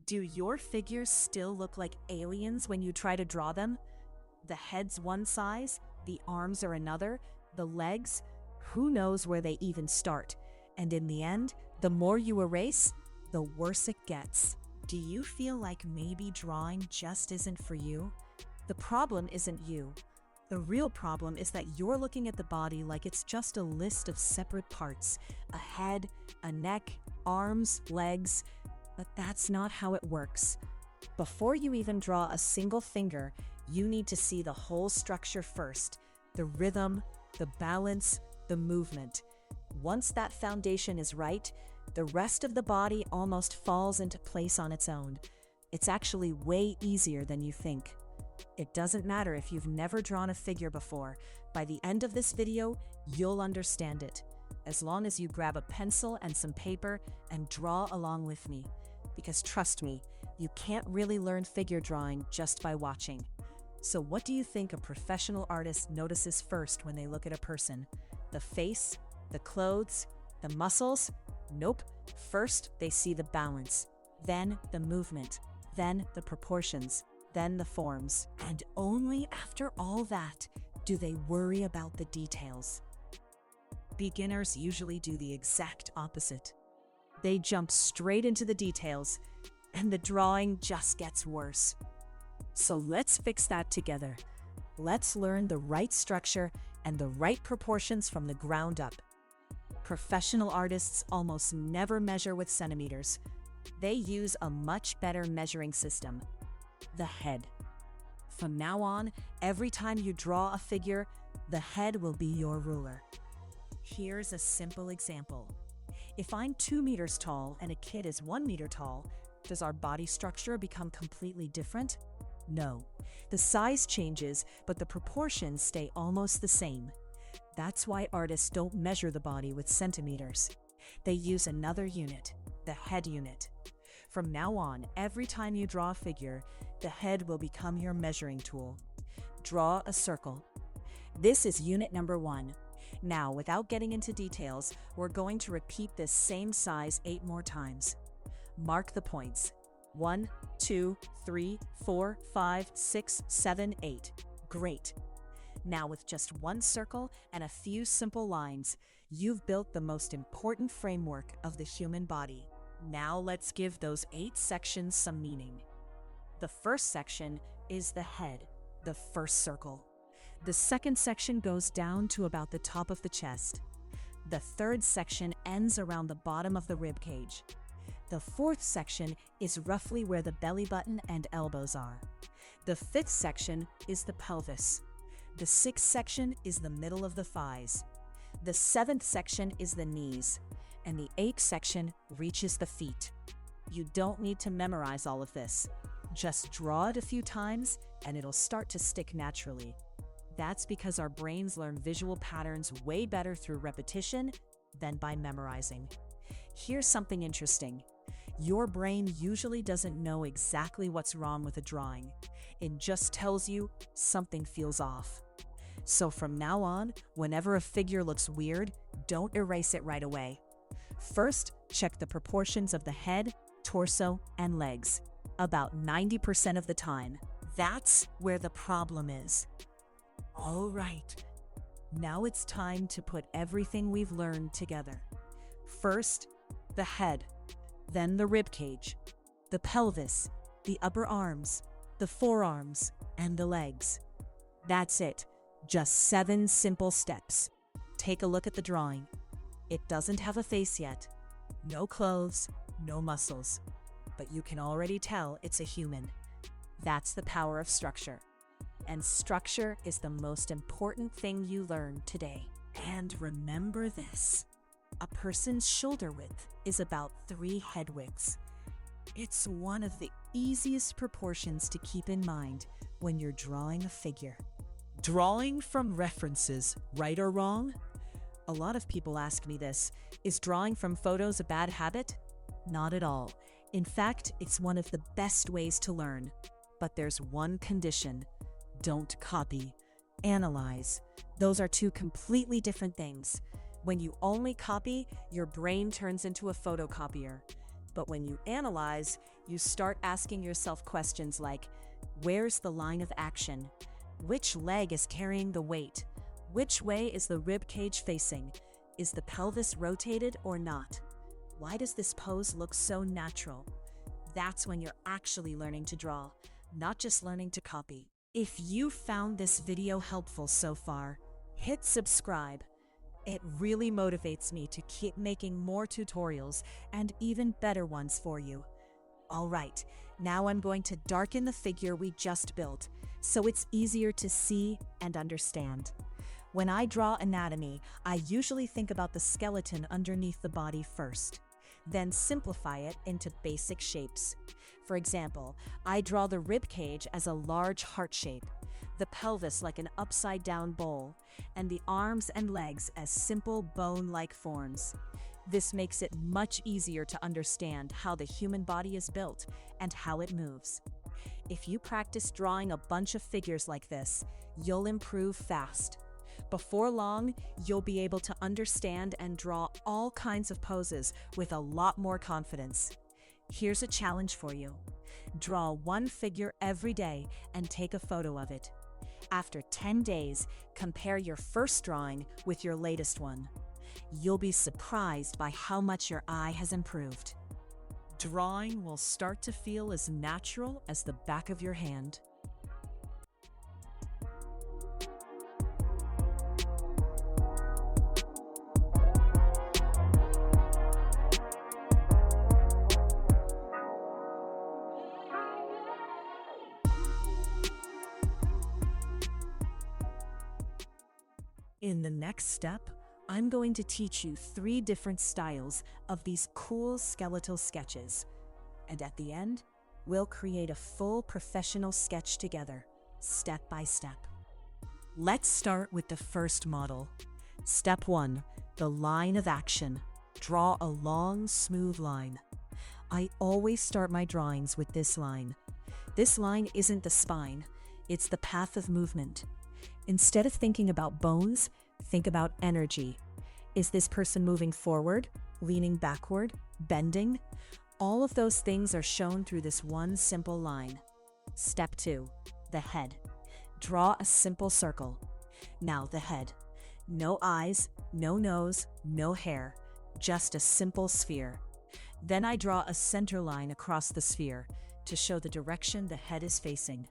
Do your figures still look like aliens when you try to draw them? The head's one size, the arms are another, the legs, who knows where they even start? And in the end, the more you erase, the worse it gets. Do you feel like maybe drawing just isn't for you? The problem isn't you. The real problem is that you're looking at the body like it's just a list of separate parts, a head, a neck, arms, legs, but that's not how it works. Before you even draw a single finger, you need to see the whole structure first, the rhythm, the balance, the movement. Once that foundation is right, the rest of the body almost falls into place on its own. It's actually way easier than you think. It doesn't matter if you've never drawn a figure before. By the end of this video, you'll understand it. As long as you grab a pencil and some paper and draw along with me. Because trust me, you can't really learn figure drawing just by watching. So what do you think a professional artist notices first when they look at a person? The face? The clothes? The muscles? Nope. First, they see the balance, then the movement, then the proportions, then the forms. And only after all that do they worry about the details. Beginners usually do the exact opposite. They jump straight into the details, and the drawing just gets worse. So let's fix that together. Let's learn the right structure and the right proportions from the ground up. Professional artists almost never measure with centimeters. They use a much better measuring system, the head. From now on, every time you draw a figure, the head will be your ruler. Here's a simple example. If I'm 2 meters tall and a kid is 1 meter tall, does our body structure become completely different? No. The size changes, but the proportions stay almost the same. That's why artists don't measure the body with centimeters. They use another unit, the head unit. From now on, every time you draw a figure, the head will become your measuring tool. Draw a circle. This is unit number 1. Now, without getting into details, we're going to repeat this same size 8 more times. Mark the points. 1, 2, 3, 4, 5, 6, 7, 8. Great. Now, with just one circle and a few simple lines, you've built the most important framework of the human body. Now let's give those 8 sections some meaning. The first section is the head, the first circle. The second section goes down to about the top of the chest. The third section ends around the bottom of the rib cage. The fourth section is roughly where the belly button and elbows are. The fifth section is the pelvis. The sixth section is the middle of the thighs. The seventh section is the knees. And the eighth section reaches the feet. You don't need to memorize all of this. Just draw it a few times and it'll start to stick naturally. That's because our brains learn visual patterns way better through repetition than by memorizing. Here's something interesting. Your brain usually doesn't know exactly what's wrong with a drawing. It just tells you something feels off. So from now on, whenever a figure looks weird, don't erase it right away. First, check the proportions of the head, torso, and legs. About 90% of the time. That's where the problem is. All right, now it's time to put everything we've learned together. First, the head, then the rib cage, the pelvis, the upper arms, the forearms, and the legs. That's it, just 7 simple steps. Take a look at the drawing. It doesn't have a face yet. No clothes, no muscles. But you can already tell it's a human. That's the power of structure. And structure is the most important thing you learn today. And remember this. A person's shoulder width is about 3 head widths. It's one of the easiest proportions to keep in mind when you're drawing a figure. Drawing from references, right or wrong? A lot of people ask me this. Is drawing from photos a bad habit? Not at all. In fact, it's one of the best ways to learn. But there's one condition. Don't copy. Analyze. Those are 2 completely different things. When you only copy, your brain turns into a photocopier. But when you analyze, You start asking yourself questions like, where's the line of action? Which leg is carrying the weight? Which way is the rib cage facing? Is the pelvis rotated or not? Why does this pose look so natural? That's when you're actually learning to draw, not just learning to copy. If you found this video helpful so far, hit subscribe. It really motivates me to keep making more tutorials and even better ones for you. All right, now I'm going to darken the figure we just built, so it's easier to see and understand. When I draw anatomy, I usually think about the skeleton underneath the body first, then simplify it into basic shapes. For example, I draw the rib cage as a large heart shape, the pelvis like an upside-down bowl, and the arms and legs as simple bone-like forms. This makes it much easier to understand how the human body is built and how it moves. If you practice drawing a bunch of figures like this, you'll improve fast. Before long, you'll be able to understand and draw all kinds of poses with a lot more confidence. Here's a challenge for you. Draw one figure every day and take a photo of it. After 10 days, compare your first drawing with your latest one. You'll be surprised by how much your eye has improved. Drawing will start to feel as natural as the back of your hand. In the next step, I'm going to teach you 3 different styles of these cool skeletal sketches. And at the end, we'll create a full professional sketch together, step by step. Let's start with the first model. Step 1, the line of action. Draw a long, smooth line. I always start my drawings with this line. This line isn't the spine, it's the path of movement. Instead of thinking about bones, think about energy. Is this person moving forward, leaning backward, bending? All of those things are shown through this one simple line. Step 2, the head. Draw a simple circle. Now the head. No eyes, no nose, no hair, just a simple sphere. Then I draw a center line across the sphere to show the direction the head is facing.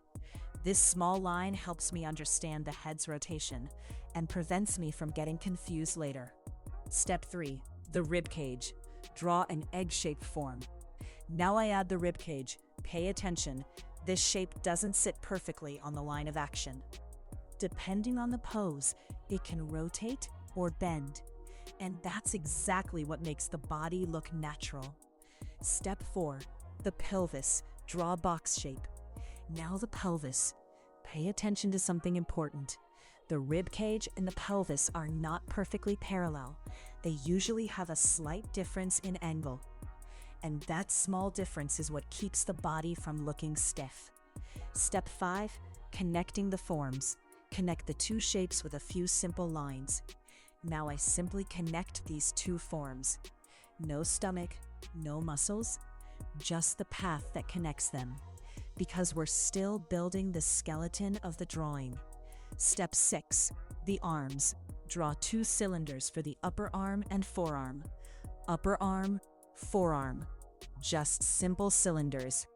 This small line helps me understand the head's rotation and prevents me from getting confused later. Step 3, the rib cage. Draw an egg-shaped form. Now I add the rib cage. Pay attention, this shape doesn't sit perfectly on the line of action. Depending on the pose, it can rotate or bend, and that's exactly what makes the body look natural. Step 4, the pelvis. Draw a box shape. Now the pelvis. Pay attention to something important. The rib cage and the pelvis are not perfectly parallel. They usually have a slight difference in angle. And that small difference is what keeps the body from looking stiff. Step 5, connecting the forms. Connect the 2 shapes with a few simple lines. Now I simply connect these 2 forms. No stomach, no muscles, just the path that connects them. Because we're still building the skeleton of the drawing. Step 6, the arms. Draw 2 cylinders for the upper arm and forearm. Upper arm, forearm. Just simple cylinders.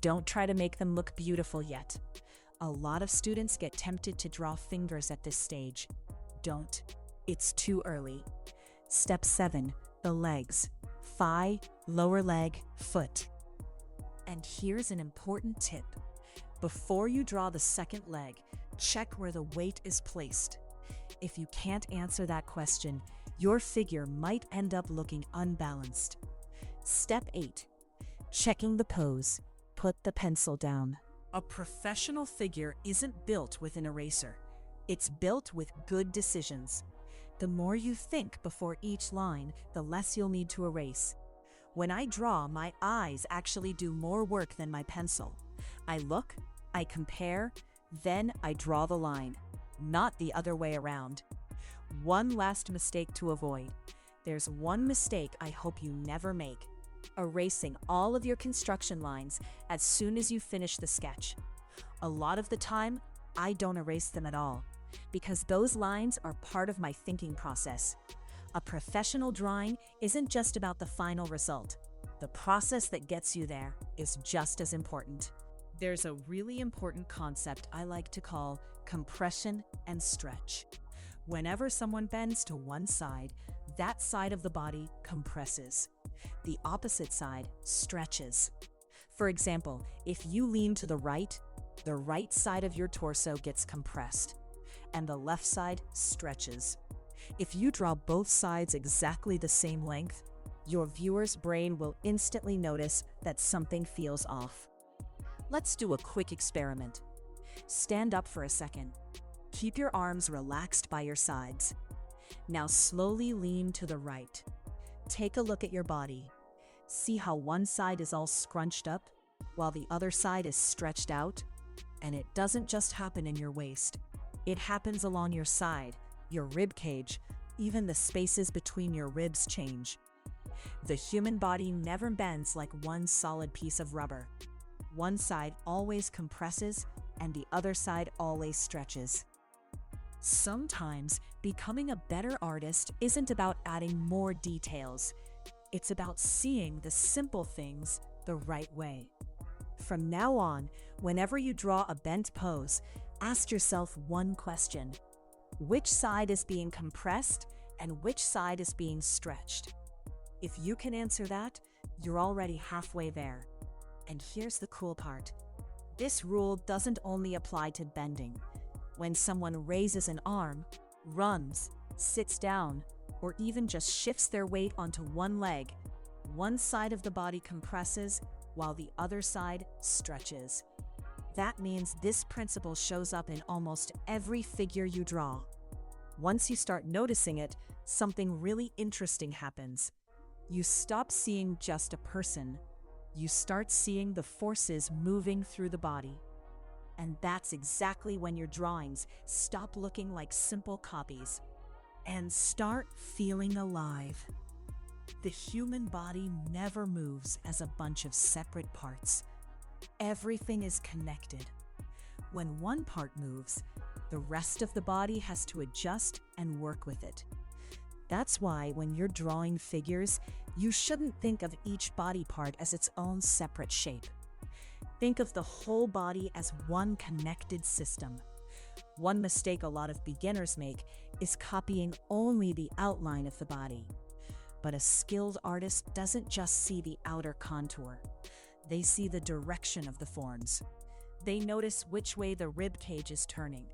Don't try to make them look beautiful yet. A lot of students get tempted to draw fingers at this stage. Don't. It's too early. Step 7, the legs. Thigh, lower leg, foot. And here's an important tip. Before you draw the second leg, check where the weight is placed. If you can't answer that question, your figure might end up looking unbalanced. Step 8, checking the pose. Put the pencil down. A professional figure isn't built with an eraser. It's built with good decisions. The more you think before each line, the less you'll need to erase. When I draw, my eyes actually do more work than my pencil. I look, I compare, then I draw the line, not the other way around. One last mistake to avoid. There's one mistake I hope you never make. erasing all of your construction lines as soon as you finish the sketch. A lot of the time, I don't erase them at all, because those lines are part of my thinking process. A professional drawing isn't just about the final result. The process that gets you there is just as important. There's a really important concept I like to call compression and stretch. Whenever someone bends to one side, that side of the body compresses. The opposite side stretches. For example, if you lean to the right side of your torso gets compressed, and the left side stretches. If you draw both sides exactly the same length, your viewer's brain will instantly notice that something feels off. Let's do a quick experiment. Stand up for a second. Keep your arms relaxed by your sides. Now slowly lean to the right. Take a look at your body. See how one side is all scrunched up while the other side is stretched out? And it doesn't just happen in your waist. It happens along your side, your rib cage, even the spaces between your ribs change. The human body never bends like one solid piece of rubber. One side always compresses and the other side always stretches. Sometimes becoming a better artist isn't about adding more details. It's about seeing the simple things the right way. From now on, whenever you draw a bent pose, ask yourself one question. Which side is being compressed and which side is being stretched? If you can answer that, you're already halfway there. And here's the cool part. This rule doesn't only apply to bending. When someone raises an arm, runs, sits down, or even just shifts their weight onto one leg, one side of the body compresses while the other side stretches. That means this principle shows up in almost every figure you draw. Once you start noticing it, something really interesting happens. You stop seeing just a person. You start seeing the forces moving through the body. And that's exactly when your drawings stop looking like simple copies and start feeling alive. The human body never moves as a bunch of separate parts. Everything is connected. When one part moves, the rest of the body has to adjust and work with it. That's why when you're drawing figures, you shouldn't think of each body part as its own separate shape. Think of the whole body as one connected system. One mistake a lot of beginners make is copying only the outline of the body. But a skilled artist doesn't just see the outer contour. They see the direction of the forms. They notice which way the rib cage is turning,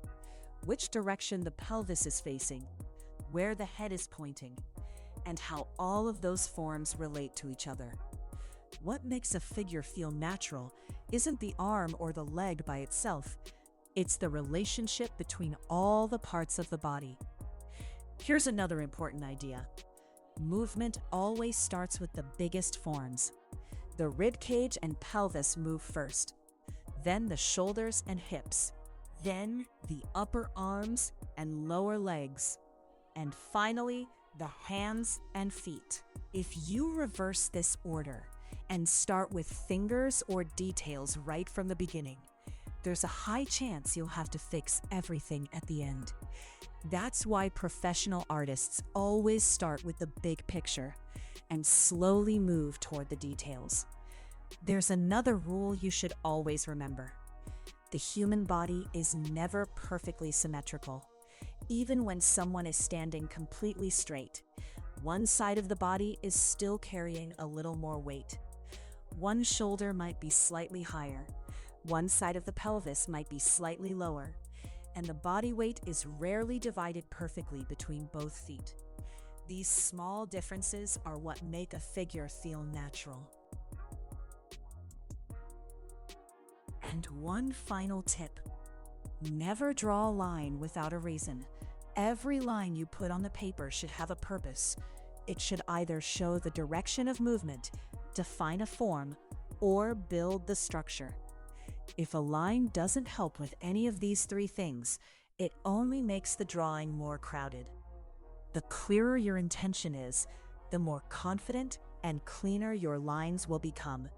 which direction the pelvis is facing, where the head is pointing, and how all of those forms relate to each other. What makes a figure feel natural isn't the arm or the leg by itself. It's the relationship between all the parts of the body. Here's another important idea. Movement always starts with the biggest forms. The rib cage and pelvis move first, then the shoulders and hips, then the upper arms and lower legs, and finally the hands and feet. If you reverse this order and start with fingers or details right from the beginning, there's a high chance you'll have to fix everything at the end. That's why professional artists always start with the big picture and slowly move toward the details. There's another rule you should always remember. The human body is never perfectly symmetrical. Even when someone is standing completely straight, one side of the body is still carrying a little more weight. One shoulder might be slightly higher, one side of the pelvis might be slightly lower, and the body weight is rarely divided perfectly between both feet. These small differences are what make a figure feel natural. And one final tip. Never draw a line without a reason. Every line you put on the paper should have a purpose. It should either show the direction of movement, define a form, or build the structure. If a line doesn't help with any of these three things, it only makes the drawing more crowded. The clearer your intention is, the more confident and cleaner your lines will become.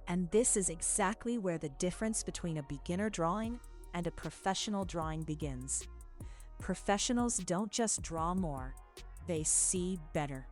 And this is exactly where the difference between a beginner drawing and a professional drawing begins. Professionals don't just draw more, they see better.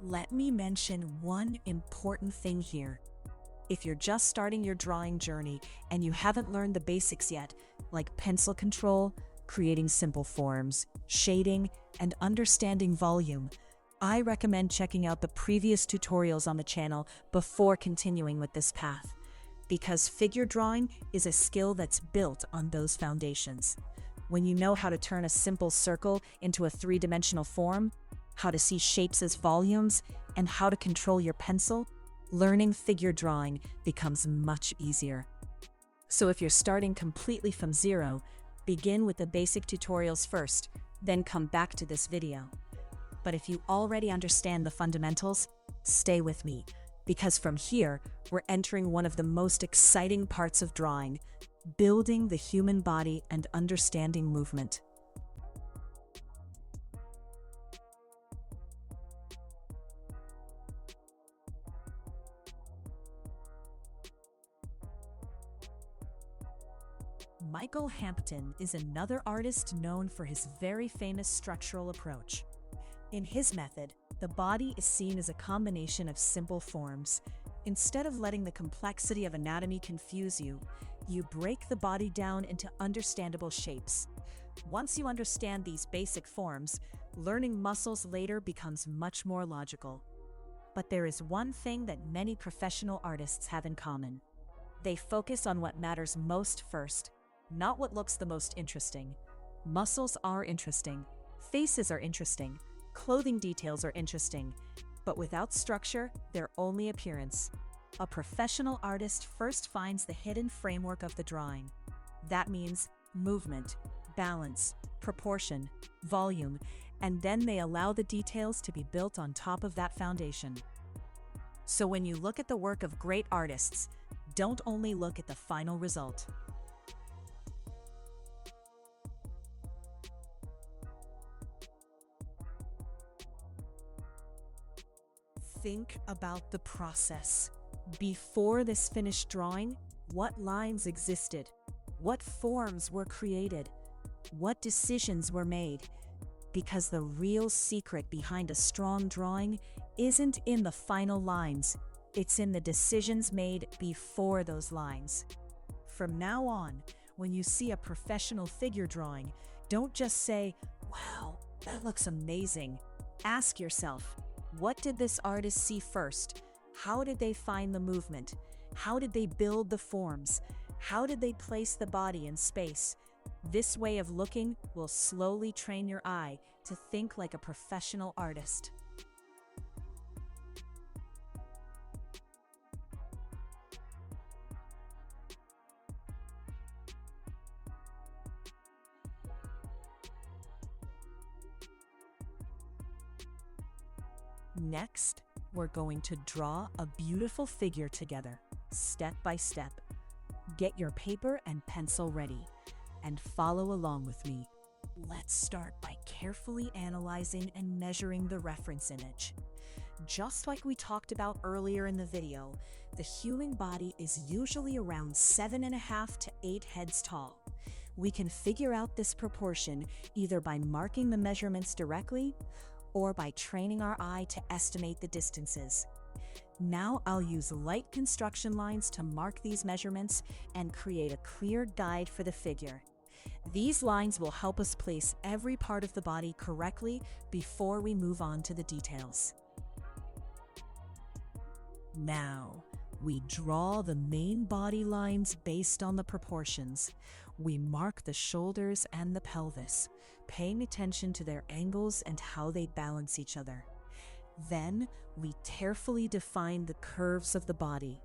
Let me mention one important thing here. If you're just starting your drawing journey and you haven't learned the basics yet, like pencil control, creating simple forms, shading, and understanding volume, I recommend checking out the previous tutorials on the channel before continuing with this path, because figure drawing is a skill that's built on those foundations. When you know how to turn a simple circle into a three-dimensional form, how to see shapes as volumes, and how to control your pencil, learning figure drawing becomes much easier. So if you're starting completely from zero, begin with the basic tutorials first, then come back to this video. But if you already understand the fundamentals, stay with me, because from here, we're entering one of the most exciting parts of drawing, building the human body and understanding movement. Michael Hampton is another artist known for his very famous structural approach. In his method, the body is seen as a combination of simple forms. Instead of letting the complexity of anatomy confuse you, you break the body down into understandable shapes. Once you understand these basic forms, learning muscles later becomes much more logical. But there is one thing that many professional artists have in common. They focus on what matters most first, not what looks the most interesting. Muscles are interesting, faces are interesting, clothing details are interesting, but without structure, they're only appearance. A professional artist first finds the hidden framework of the drawing. That means movement, balance, proportion, volume, and then they allow the details to be built on top of that foundation. So when you look at the work of great artists, don't only look at the final result. Think about the process. Before this finished drawing, what lines existed? What forms were created? What decisions were made? Because the real secret behind a strong drawing isn't in the final lines, it's in the decisions made before those lines. From now on, when you see a professional figure drawing, don't just say, "Wow, that looks amazing." Ask yourself, what did this artist see first? How did they find the movement? How did they build the forms? How did they place the body in space? This way of looking will slowly train your eye to think like a professional artist. Next, we're going to draw a beautiful figure together, step by step. Get your paper and pencil ready, and follow along with me. Let's start by carefully analyzing and measuring the reference image. Just like we talked about earlier in the video, the human body is usually around 7.5 to 8 heads tall. We can figure out this proportion either by marking the measurements directly or by training our eye to estimate the distances. Now I'll use light construction lines to mark these measurements and create a clear guide for the figure. These lines will help us place every part of the body correctly before we move on to the details. Now, we draw the main body lines based on the proportions. We mark the shoulders and the pelvis, paying attention to their angles and how they balance each other. Then, we carefully define the curves of the body.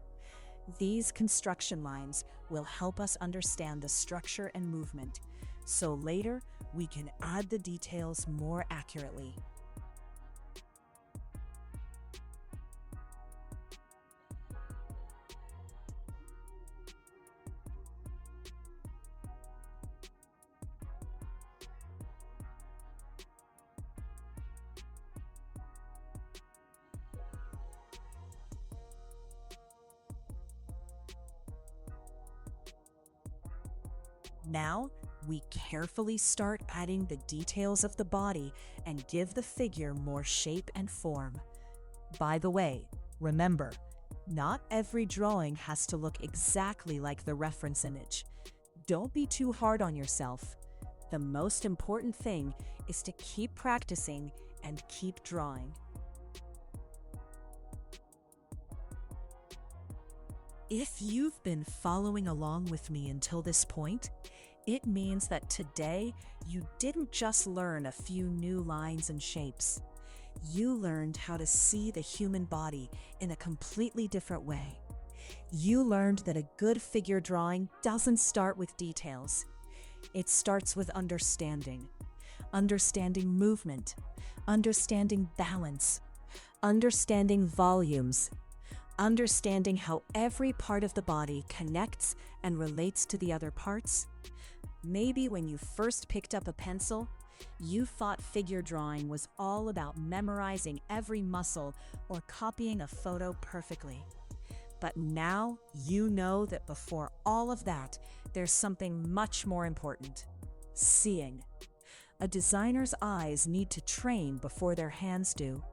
These construction lines will help us understand the structure and movement, so later we can add the details more accurately. Now, we carefully start adding the details of the body and give the figure more shape and form. By the way, remember, not every drawing has to look exactly like the reference image. Don't be too hard on yourself. The most important thing is to keep practicing and keep drawing. If you've been following along with me until this point, it means that today you didn't just learn a few new lines and shapes. You learned how to see the human body in a completely different way. You learned that a good figure drawing doesn't start with details. It starts with understanding. Understanding movement, understanding balance, understanding volumes, understanding how every part of the body connects and relates to the other parts. Maybe when you first picked up a pencil, you thought figure drawing was all about memorizing every muscle or copying a photo perfectly. But now you know that before all of that, there's something much more important: seeing. A designer's eyes need to train before their hands do.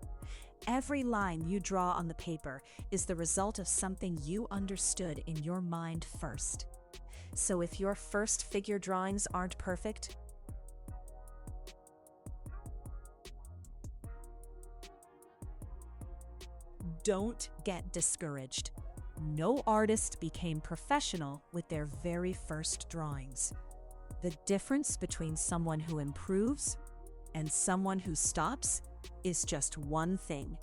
Every line you draw on the paper is the result of something you understood in your mind first. So if your first figure drawings aren't perfect, don't get discouraged. No artist became professional with their very first drawings. The difference between someone who improves and someone who stops is just one thing: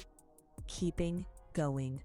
keeping going.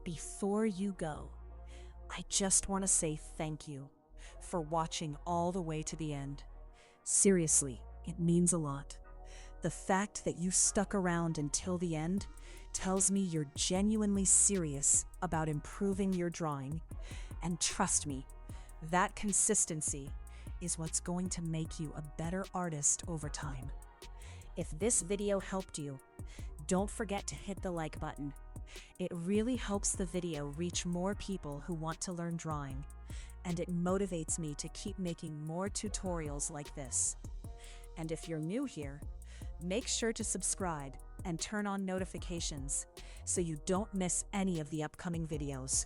Before you go, I just want to say thank you for watching all the way to the end. Seriously, it means a lot. The fact that you stuck around until the end tells me you're genuinely serious about improving your drawing. And trust me, that consistency is what's going to make you a better artist over time. If this video helped you, don't forget to hit the like button. It really helps the video reach more people who want to learn drawing, and it motivates me to keep making more tutorials like this. And if you're new here, make sure to subscribe and turn on notifications so you don't miss any of the upcoming videos.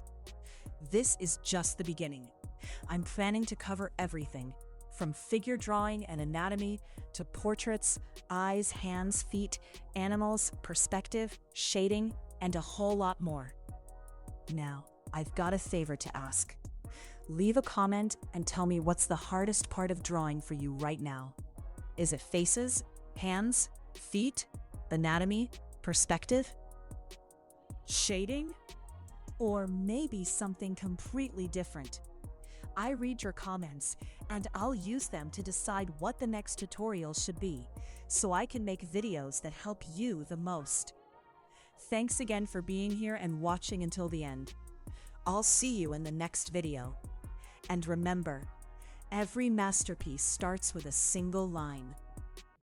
This is just the beginning. I'm planning to cover everything, from figure drawing and anatomy to portraits, eyes, hands, feet, animals, perspective, shading, and a whole lot more. Now, I've got a favor to ask. Leave a comment and tell me what's the hardest part of drawing for you right now. Is it faces, hands, feet, anatomy, perspective, shading, or maybe something completely different? I read your comments, and I'll use them to decide what the next tutorial should be, so I can make videos that help you the most. Thanks again for being here and watching until the end. I'll see you in the next video. And remember, every masterpiece starts with a single line.